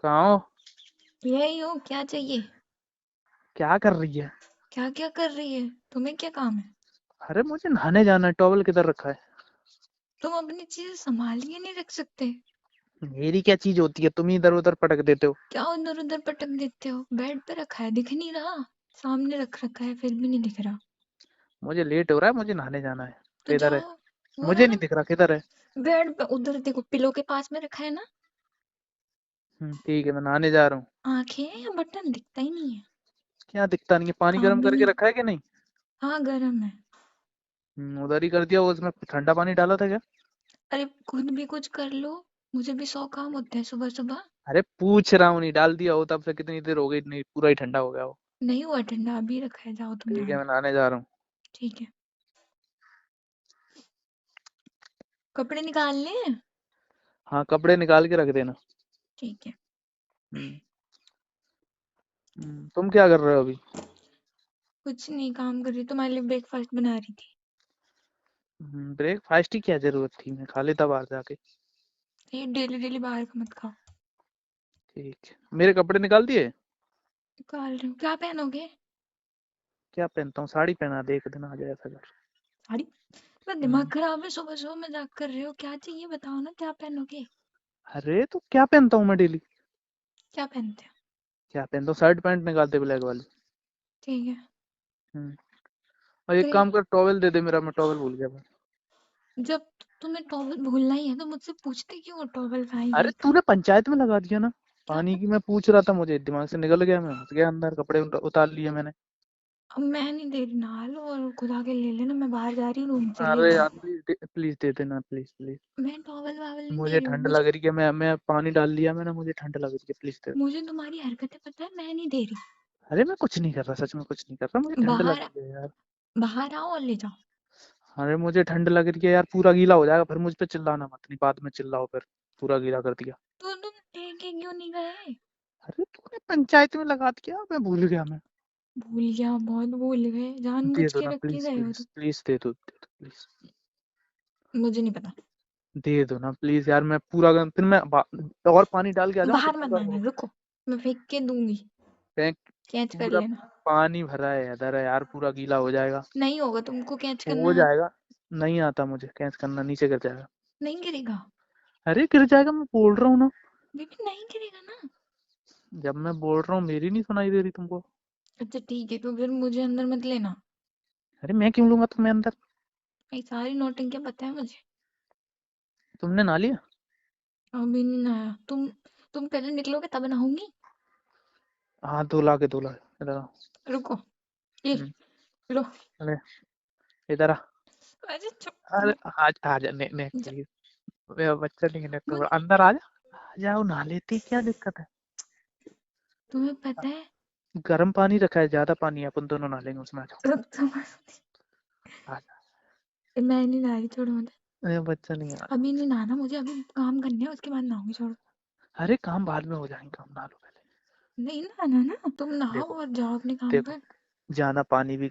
कहाँ हो? यही हो, क्या चाहिए? क्या कर रही है? क्या क्या कर रही है? तुम्हें क्या काम है? अरे मुझे नहाने जाना है, टॉवल किधर रखा है? तुम अपनी चीजें संभाल के नहीं रख सकते? मेरी क्या चीज होती है, तुम ही इधर उधर पटक देते हो। क्या उधर उधर पटक देते हो? बेड पे रखा है, दिख नहीं रहा? सामने रख रखा है, फिर भी नहीं दिख रहा? मुझे लेट हो रहा है, मुझे नहाने जाना है। तो किधर है? जाओ। वो रहा मुझे ना, नहीं दिख रहा, किधर है? बेड पे उधर देखो, पिलो के पास में रखा है ना। ठीक है, मैं नहाने जा रहा हूँ। आंखें हैं या बटन दिखता ही नहीं है? क्या दिखता नहीं है? पानी काम गर्म भी करके नहीं। रखा है कि नहीं? हाँ, गर्म है। उधर ही कर दिया, वो उसमें ठंडा पानी डाला था क्या? अरे खुद भी कुछ कर लो। मुझे भी 100 काम होते हैं सुबह सुबह। अरे पूछ रहा हूँ, नहीं डाल दिया हो तब से कितनी देर हो गई, नहीं पूरा ही ठंडा हो गया हो। नहीं हुआ ठंडा, अभी रखा है, जाओ तुम ठीक है, नहाने। मैं नहाने जा रहा हूँ। ठीक है। कपड़े निकाल ले। हाँ, कपड़े निकाल के रख देना। ठीक है। हम्म। तुम क्या कर रहे हो अभी? कुछ नहीं, काम कर रही, तुम्हारे लिए ब्रेकफास्ट बना रही थी। ब्रेकफास्ट की क्या जरूरत थी, मैं खा लेता बाहर जाके। ये डेली डेली बाहर का मत खाओ। ठीक है, मेरे कपड़े निकाल दिए। निकाल रही हूँ, क्या पहनोगे? क्या पहनता हूँ? साड़ी पहना दे, एक दिन आ जाए ऐसा कर। साड़ी? तो दिमाग हम्म। खराब है, सुबह सुबह मजाक कर रहे हो? क्या चाहिए बताओ ना, क्या पहनोगे? अरे तो क्या पहनता हूँ मैं डेली? क्या पहनते हो? क्या पहनता हूँ? शर्ट पैंट निकाल दे, ब्लैक वाली। ठीक है। हम्म। और एक ग्रे। काम कर, टॉवेल दे दे मेरा, मैं टॉवेल भूल गया मैं। जब तुम्हें टॉवल भूलना ही है तो मुझसे पूछते क्यों हो टॉवल कहाँ है अरे ये? तूने पंचायत में लगा दिया ना। क्या पानी पता? की मैं पूछ रहा था, मुझे दिमाग से निकल गया, मैं घुस गया अंदर, कपड़े उतार लिए मैंने। अब मैं नहीं दे रही, नहा लो और खुद आके ले लेना, मैं बाहर जा रही हूँ, रूम चली अरे जाओ। यार प्लीज प्लीज दे देना, प्लीज प्लीज। मैं टॉवल वावल नहीं दे मुझे रही हूँ, ठंड मुझे। लग रही है, मैं पानी डाल लिया मैंने, मुझे ठंड लग रही है, प्लीज दे। मुझे तुम्हारी हरकतें पता है, मैं नहीं दे रही। अरे मैं कुछ नहीं कर रहा, सच में कुछ नहीं कर रहा, मुझे ठंड लग बाहर। रही है यार। बाहर आओ और ले जाओ। अरे मुझे ठंड लग रही है यार, पूरा गीला हो जाएगा, फिर मुझ पे चिल्लाना मत, नहीं बाद में चिल्लाओ फिर। पूरा गीला कर दिया। तो तुम लेके क्यों नहीं गए? अरे तूने पंचायत में लगा दिया, मैं भूल गया मैं। भूल गया, बहुत भूल गए, दे जानबूझ दो के ना रख के प्लीज गए हो प्लीज तुम। प्लीज, दे दो प्लीज। मुझे नहीं पता। दे दो ना प्लीज यार, मैं पूरा फिर मैं और पानी डाल के आ जाऊँ, फिर बाहर मत पूरा आना, हो। रुको। मैं फेंक के दूंगी। बैंक। कैच कर पूरा लेना। पानी भरा है इधर है यार, पूरा गीला हो जाएगा। नहीं होगा, तुमको कैच हो करना जाएगा। नहीं आता मुझे कैच करना, नीचे गिर जाएगा। नहीं गिरेगा। अरे गिर जाएगा, मैं बोल रहा हूँ ना। बेबी नहीं गिरेगा ना। जब मैं बोल रहा हूँ, मेरी नहीं सुनाई दे रही तुमको? अच्छा ठीक है, तो फिर मुझे अंदर मत लेना। अरे मैं क्यों लूंगा तुम्हें अंदर? ये सारी नौटंकियां पता है मुझे। तुमने नहा लिया? अभी नहीं नहाया। तुम पहले निकलोगे तब नहाऊंगी। हाँ, धो ला इधर आ। रुको। ये हम्म, लो। अरे इधर आ। अरे चुप। अरे आज आ जा, ने जा, प्लीज। मेरा बच्चा नहीं है, ने मुझे। अंदर आ जा। आ जाओ, नहा लेते, क्या दिक्कत है? तुम्हें पता है। गर्म पानी रखा है, ज्यादा पानी है, अपन दोनों नहा लेंगे उसमें, आ जाओ। रुक तुम। आ जा। मैं नहीं नहा रही, छोड़ो मुझे। मेरा बच्चा नहीं है। अभी नहीं नहाना मुझे, अभी काम करने है, उसके बाद नहाऊंगी, छोड़ो। अरे काम बाद में हो जाएंगे, काम नहा लो पहले। नहीं नहाना ना, तुम नहाओ देखो और जाओ अपने काम देखो, पर। ज्यादा पानी भी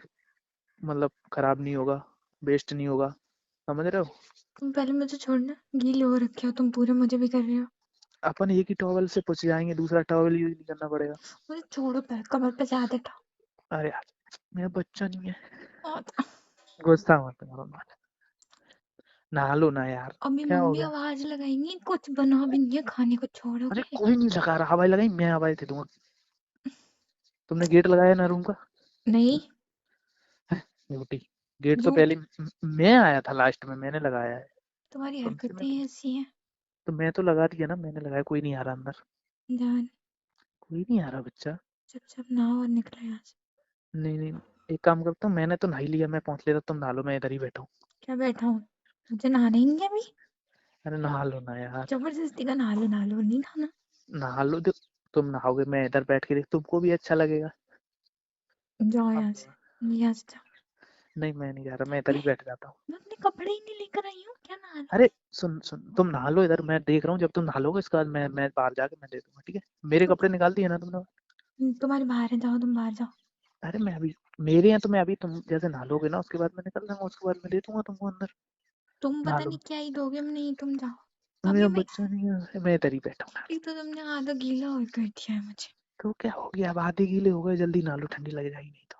मतलब खराब नहीं होगा, वेस्ट नहीं होगा, समझ रहे हो? तुम पहले मुझे छोड़ना, गीले हो रखे हो तुम पूरे, मुझे भी कर रहे हो। अपन एक ही टॉवल से पुछ जाएंगे, दूसरा टॉवल यूज नहीं करना पड़ेगा। मुझे छोड़ो, पहले कमर पे से हाथ हटाओ। अरे यार, मेरा बच्चा नहीं है। और गुस्सा मत करो ना। नहा लो ना यार। अम्मी क्या हो मम्मी गया? आवाज लगाएंगी, कुछ बना भी नहीं है खाने को, अरे छोड़ोगे? कोई नहीं लगा रहा, हवाई लगाई, मैं हवाई दे दूंगा। तुमने गेट लगाया ना रूम का? नहीं। ड्यूटी। गेट तो झूठ। पहले मैं आया था, लास्ट में मैंने लगाया है। तुम्हारी तुमसे हरकतें मैं ही ऐसी हैं। तो मैं तो लगा दिया ना, मैंने लगाया, कोई नहीं आ रहा अंदर। जान। कोई नहीं आ रहा बच्चा। चुपचाप नहाओ और निकलो यहाँ से। नहीं नहीं, एक काम करता हूँ, मैंने तो नहा ही लिया, मैं पहुंच लेता, तुम नहा लो, मैं इधर ही बैठा हूँ। क्या बैठा हूँ? मुझे नहाना ही नहीं है अभी। अरे नहा लो ना यार। जबरदस्ती का नहा लो, नहीं नहाना। नहा लो तुम नहाओगे, मैं इधर बैठ के देख, तुमको भी अच्छा लगेगा। जाओ अब यहाँ से। यहाँ से जाओ। नहीं, मैं नहीं जा रहा, मैं इधर मैं ही बैठ जाता हूँ। मैं अपने कपड़े ही नहीं लेकर आई हूँ, क्या नहा अरे लोगे? सुन सुन, तुम नहा लो इधर, मैं देख रहा हूँ, जब तुम नहा लोगे इसके बाद मैं बाहर जाके मैं दे दूंगा, ठीक है? मेरे चुप। कपड़े निकाल दिए ना तुमने? तुम्हारे बाहर है, जाओ तुम बाहर जाओ। अरे मैं अभी, मेरे हैं तो मैं अभी, तुम जैसे नहा लोगे ना उसके बाद मैं निकल जाऊंगा, उसके बाद मैं दे दूंगा तुमको अंदर। तुम नहा पता लो। नहीं क्या ही दोगे, नहीं तुम जाओ। अभी मेरा मैं बच्चा नहीं है, मैं इधर ही बैठा हूँ। एक तो तुमने आधा गीला और कर दिया है मुझे। तो क्या हो गया, अब आधे गीले हो गए, जल्दी नहा लो, ठंडी लग जाएगी नहीं तो।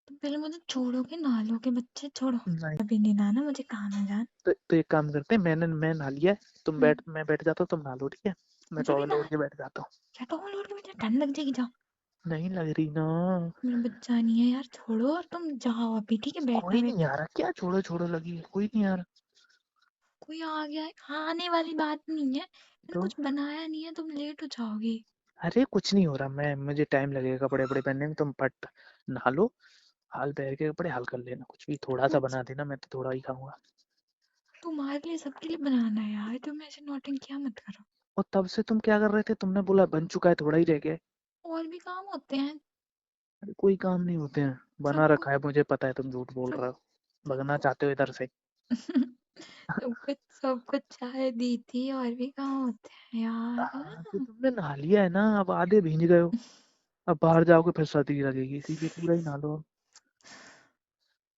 तुम पहले मुझे छोड़ोगे नहा के बच्चे छोड़ो। नहीं अभी नहीं नहाना, मुझे काम है जान। तो एक काम करते हैं, मैं नहा लिया है, तुम हम्म, बैठ, मैं बैठ जाता हूँ, तुम नहा लो, ठीक है। मैं मुझे भी टॉवल ना ओढ़ के बैठ जाता हूँ। क्या तो लोड के मुझे ठंड लग जाएगी, जाओ। नहीं लग रही ना। मेरा बच्चा नहीं है यार, छोड़ो और तुम जाओ अभी, ठीक है, बैठना कोई नहीं। नहीं आ रहा, क्या छोड़ो छोड़ो लगी है, कोई नहीं आ रहा। कोई आ गया है, आने वाली बात नहीं है, मैंने तो कुछ बनाया नहीं है, तुम लेट हो जाओगे। अरे कुछ नहीं हो रहा, मुझे टाइम लगेगा कपड़े वपड़े पहनने में, तुम पट नहा लो, हाल पैर के कपड़े हाल कर लेना, कुछ भी थोड़ा सा मुझे बना देना, मैं तो थोड़ा ही खाऊंगा। तुम्हारे लिए सबके लिए बनाना है यार, तुम ऐसे नौटंकियां मत करो। और तब से तुम क्या कर रहे थे, तुमने बोला बन चुका है, थोड़ा ही रह गया है। और भी काम होते हैं। अरे कोई काम नहीं होते हैं, बना सबको रखा है, मुझे पता है, तुम झूठ बोल सब रहे हो, भगना सबको चाहते हो इधर से। सबको सबको चाय दी थी, और भी काम होते हैं हाँ, तो यार। तुमने नहा लिया है ना, अब आधे भींज गए हो, अब बाहर जाओगे फिर सर्दी लगेगी, इसीलिए पूरा ही नहा लो अब।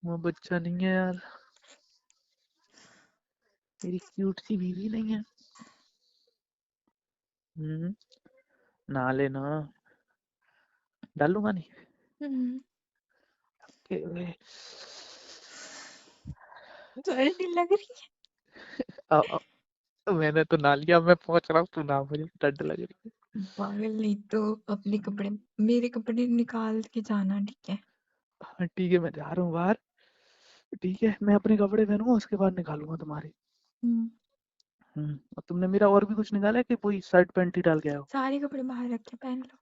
वो बच्चा नहीं है यार, मेरी क्यूट सी बीवी नहीं है। हम्म, नहा लेना, डालूंगा नहीं हम्म, के। सर्दी लग रही मैंने तो नहा लिया, मैं पहुंच रहा हूँ, तू नहा, मुझे ठंड लग रही है। है। पागल, नहीं तो अपने कपड़े, मेरे कपड़े निकाल के जाना, ठीक है। हाँ ठीक है, मैं जा रहा हूँ बाहर, ठीक है, मैं अपने कपड़े पहनूंगा, उसके बाद निकालूंगा तुम्हारे। हम्म, और तुमने मेरा और भी कुछ निकाला है कि कोई शर्ट पैंट ही डाल के आए हो? सारे कपड़े बाहर रखे, पहन लो।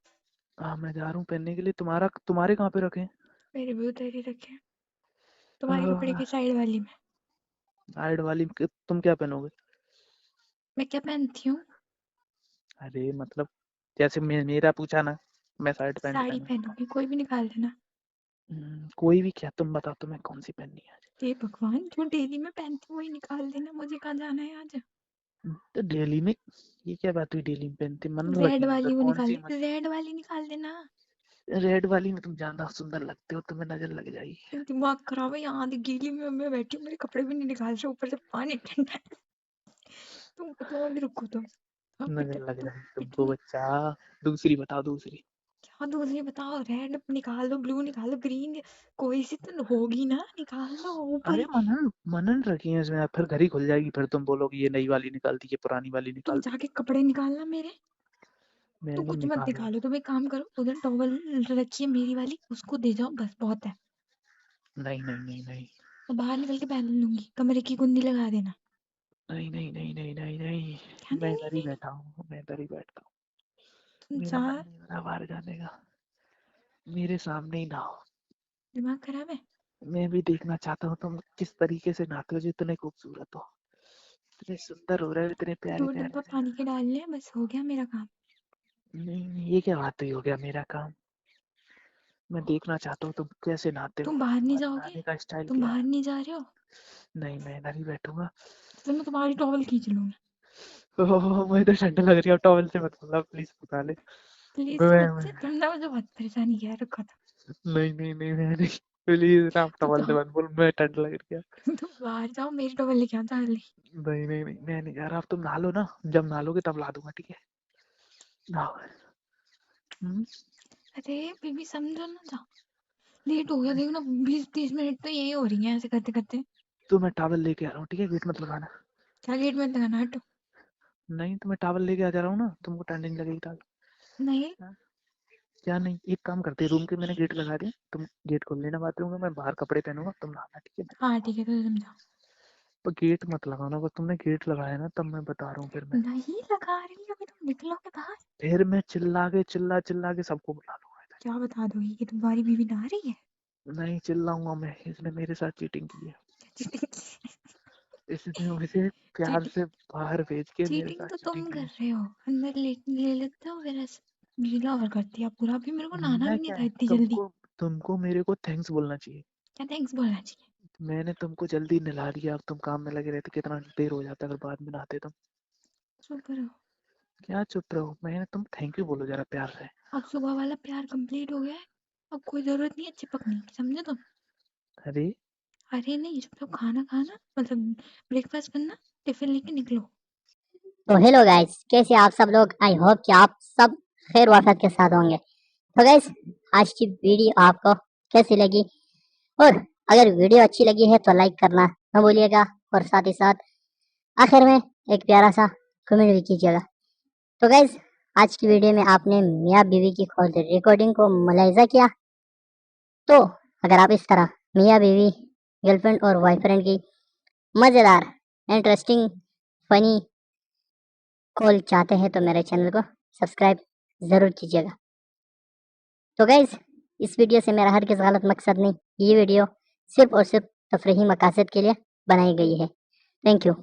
हाँ मैं जा रहा हूँ पहनने के लिए, तुम्हारे कहाँ पे रखे हैं? मेरे भी उधर ही रखे हैं, तुम्हारे कपड़े की साइड वाली में। साइड वाली तुम क्या पहनोगे? मैं क्या पहनती हूँ? अरे मतलब, जैसे मेरा पूछा ना, मैं शर्ट पैंट साड़ी पहनूंगा। पहनूंगी, कोई भी निकाल देना। कोई भी क्या, तुम बताओ तुम्हें कौन सी पहननी है आज? हे भगवान, जो डेली में पहनती हूँ वही निकाल देना, मुझे कहाँ जाना है आज। तो डेली में, ये क्या बात हुई, डेली में पहनती, मन रेड रखी है फिर, वाली वो कौन निकाल सी मन? रेड वाली निकाल देना। रेड वाली में तुम ज्यादा सुंदर लगते हो, तुम्हें नजर लग जाएगी। दिमाग खराब है, यहाँ आधी गीली में मैं बैठी हूँ, मेरे कपड़े भी नहीं निकाल रहे, ऊपर से पानी ठंडा है। तुम अभी रुको, तुम अब नजर लग तुम जाएगी तुमको इतनी बच्चा। दूसरी बताओ, दूसरी। क्या दूसरी बताओ, रेड निकाल दो, ब्लू निकाल दो, ग्रीन, कोई सी तो होगी ना, निकाल दो अरे ऊपर। मनन मनन रखी है इसमें, फिर घर ही खुल जाएगी, फिर तुम बोलोगे ये नई वाली निकाल दी, ये पुरानी वाली तुम निकाल दी। जाके कपड़े निकालना मेरे। तुम मैंने कुछ मत निकाल ली। निकालो, तुम एक काम करो, उधर टॉवल रखी है मेरी वाली, उसको दे जाओ, बस बहुत है। नहीं नहीं नहीं नहीं मैं बाहर निकल के पहन लूंगी, कमरे की कुंडी लगा देना। नहीं नहीं नहीं नहीं नहीं नहीं, क्या मैं नहीं नहीं इधर ही नहीं, नहीं। बैठा हूँ, मैं इधर ही बैठता हूँ। तुम मेरा जा, मन नहीं हो रहा बाहर जाने का, मेरे सामने ही नहाओ। दिमाग खराब है। मैं भी देखना चाहता हूँ तुम किस तरीके से नहाते हो, जो इतने खूबसूरत हो, इतने सुंदर हो रहे हो, इतने प्यारे 2 प्यारे डिब्बा से। पानी के डाल लिया, बस हो गया मेरा काम। नहीं नहीं, ये क्या बात हुई, हो गया मेरा काम? मैं देखना चाहता हूँ तुम कैसे नहाते हो, तुम बाहर नहीं तुम्हारे जाओगे? नहाने का स्टाइल तुम क्या बाहर है। नहीं जा रहे हो? नहीं मैं इधर ही बैठूंगा। तो फिर मैं तुम्हारी टॉवल खींच लूंगी। ओह, मुझे तो ठंड लग रही है, टॉवल से मत बोला प्लीज, बता ले। प्लीज से मैं, बच्चे, तुमने मुझे बहुत परेशानी किया है, रखो तो। नहीं नहीं नहीं, मैं नहीं, प्लीज ना, आप तुम टॉवल से जाओ, मत बोल, मैं ठंड लग रही है। तुम बाहर जाओ, मेरी टॉवल लेके आओ जल्दी। नहीं नहीं नहीं, मैं नहीं जा रहा, अब तुम नहा लो ना, जब नहा लोगे तब ला दूंगा, ठीक है। नहाओ। हम्म, अरे बेबी समझो ना, जाओ, लेट हो गया, देखो ना, 20-30 मिनट तो यही हो रही है ऐसे करते करते। तो मैं टॉवल लेके आ रहा हूँ, ठीक है, वेट मत लगाना। क्या गेट में लगाना, हटो। नहीं तो मैं टॉवल लेके आ जा रहा हूँ ना, तुमको ठंड नहीं लगेगी टॉवल। नहीं, हाँ, क्या नहीं, एक काम करते हैं, रूम के मैंने गेट लगा दिया, तुम गेट खोल लेना बाथरूम का, मैं बाहर कपड़े पहनूंगा, तुम नहाना, ठीक है। हाँ ठीक है, तो तुम जाओ। पर गेट मत लगाना, अगर तुमने गेट लगाया ना, तब मैं बता रहा हूँ, फिर मैं, नहीं लगा रही, अभी तुम निकलोगे बाहर। फिर मैं चिल्ला के सबको बुला लूंगा इधर। क्या बता दोगी कि तुम्हारी बीवी नहा रही है? नहीं चिल्लाऊंगा मैं, इसने मेरे साथ चीटिंग की है, चीटिंग, इसने मुझे प्यार चीटिंग, से बाहर भेज के मेरे चीटिंग साथ तो तुम चीटिंग की कर है। रहे हो, अंदर ले लेते हो, फिर ऐसे गीला और कर दिया पूरा, अभी मेरे को नहाना गीला भी नहीं क्या था है, इतनी जल्दी। तुमको तुमको मेरे को थैंक्स बोलना चाहिए। क्या थैंक्स बोलना चाहिए? मैंने तुमको जल्दी नहला दिया, अब तुम काम में लगे रहते, कितना देर हो जाता अगर बाद में नहाते तुम। चुप रहो। क्या चुप रहो, मैंने, तुम थैंक यू बोलो जरा प्यार से। अब सुबह वाला प्यार कंप्लीट हो गया है, अब कोई जरूरत नहीं है चिपकने की, समझे तुम? अरे अरे नहीं, चुपचाप खाना खाना, मतलब ब्रेकफास्ट करना, टिफिन लेके निकलो। तो हेलो गाइस, कैसे आप सब लोग। आई होप कि आप सब खैर वाफियत के साथ होंगे। तो गाइस, आज की वीडियो आपको कैसी लगी, और अगर वीडियो अच्छी लगी है तो लाइक करना न भूलिएगा, और साथ ही साथ आखिर में एक प्यारा सा कमेंट भी कीजिएगा। तो गाइस, आज की वीडियो में आपने मियाँ बीवी की कॉल रिकॉर्डिंग को मुलाहिजा किया। तो अगर आप इस तरह मियाँ बीवी, गर्लफ्रेंड और बॉयफ्रेंड की मज़ेदार, इंटरेस्टिंग, फनी कॉल चाहते हैं तो मेरे चैनल को सब्सक्राइब ज़रूर कीजिएगा। तो गाइज, इस वीडियो से मेरा हरगिज़ गलत मकसद नहीं, ये वीडियो सिर्फ और सिर्फ तफरीही मकासद के लिए बनाई गई है। Thank you.